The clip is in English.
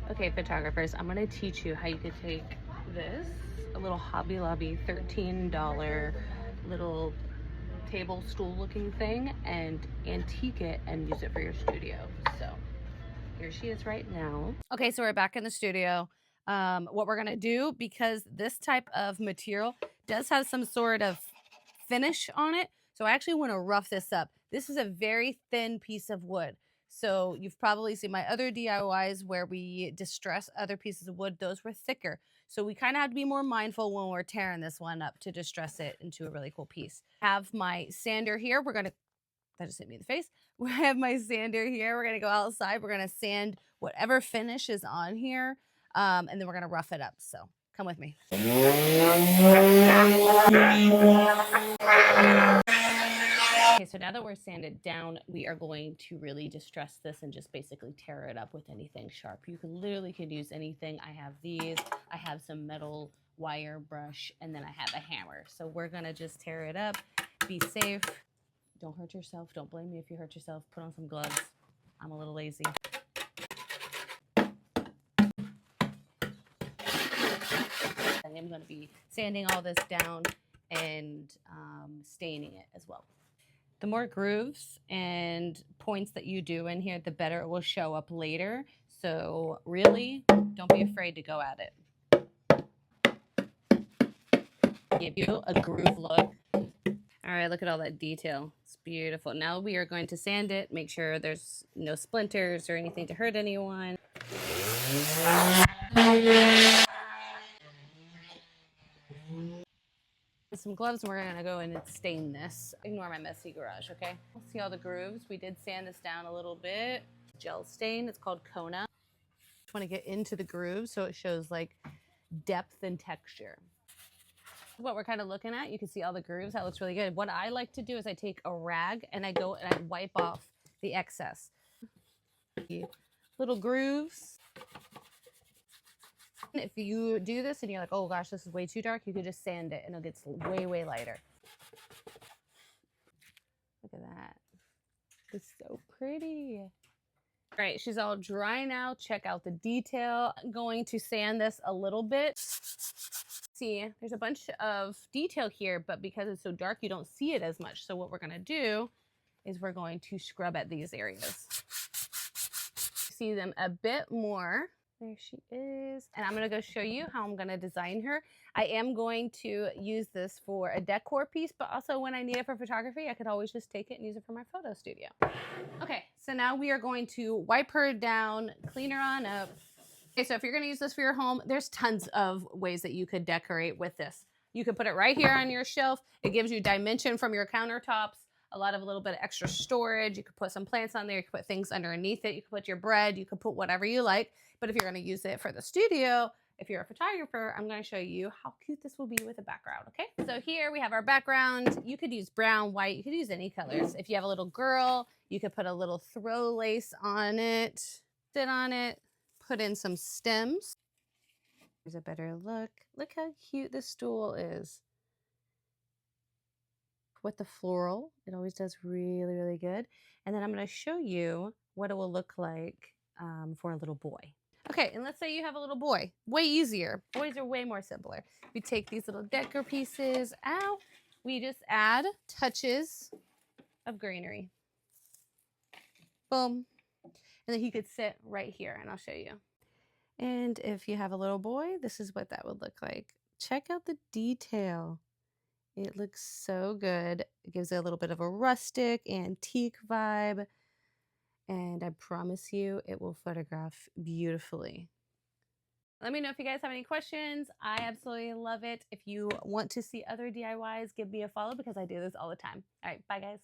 Okay, photographers, I'm gonna teach you how you could take this, a little Hobby Lobby $13 little table stool looking thing, and antique it and use it for your studio. So here she is right now. Okay, so we're back in the studio. What we're gonna do, because this type of material does have some sort of finish on it, so I actually want to rough this up. This is a very thin piece of wood. So you've probably seen my other DIYs where we distress other pieces of wood. Those were thicker. So we kind of have to be more mindful when we're tearing this one up to distress it into a really cool piece. I have my sander here. That just hit me in the face. We have my sander here. We're gonna go outside. We're gonna sand whatever finish is on here. And then we're gonna rough it up. So come with me. Okay, so now that we're sanded down, we are going to really distress this and just basically tear it up with anything sharp. You could use anything. I have these. I have some metal wire brush, and then I have a hammer. So we're gonna just tear it up. Be safe. Don't hurt yourself. Don't blame me if you hurt yourself. Put on some gloves. I'm a little lazy. I am going to be sanding all this down and staining it as well. The more grooves and points that you do in here, the better it will show up later. So really, don't be afraid to go at it. Give you a groove look. All right, look at all that detail. It's beautiful. Now we are going to sand it, make sure there's no splinters or anything to hurt anyone. Some gloves, and we're gonna go in and stain this. Ignore my messy garage, okay? We'll see all the grooves. We did sand this down a little bit. Gel stain, it's called Kona. Just wanna get into the grooves so it shows like depth and texture. What we're kind of looking at, you can see all the grooves. That looks really good. What I like to do is I take a rag and I go and I wipe off the excess. Little grooves. If you do this and you're like, oh gosh, this is way too dark, you could just sand it and it gets way, way lighter. Look at that. It's so pretty. All right, she's all dry now. Check out the detail. I'm going to sand this a little bit. See, there's a bunch of detail here, but because it's so dark, you don't see it as much. So what we're gonna do is we're going to scrub at these areas. See them a bit more. There she is. And I'm gonna go show you how I'm gonna design her. I am going to use this for a decor piece, but also when I need it for photography, I could always just take it and use it for my photo studio. Okay, so now we are going to wipe her down, clean her on up. Okay, so if you're gonna use this for your home, there's tons of ways that you could decorate with this. You could put it right here on your shelf. It gives you dimension from your countertops, a little bit of extra storage. You could put some plants on there. You could put things underneath it. You could put your bread. You could put whatever you like. But if you're gonna use it for the studio, if you're a photographer, I'm gonna show you how cute this will be with a background, okay? So here we have our background. You could use brown, white, you could use any colors. If you have a little girl, you could put a little throw lace on it, sit on it, put in some stems. Here's a better look. Look how cute this stool is. With the floral, it always does really, really good. And then I'm gonna show you what it will look like for a little boy. Okay, and let's say you have a little boy. Way easier. Boys are way more simpler. We take these little decor pieces out. We just add touches of greenery. Boom. And then he could sit right here, and I'll show you. And if you have a little boy, this is what that would look like. Check out the detail. It looks so good. It gives it a little bit of a rustic, antique vibe. And I promise you, it will photograph beautifully. Let me know if you guys have any questions. I absolutely love it. If you want to see other DIYs, give me a follow because I do this all the time. All right, bye guys.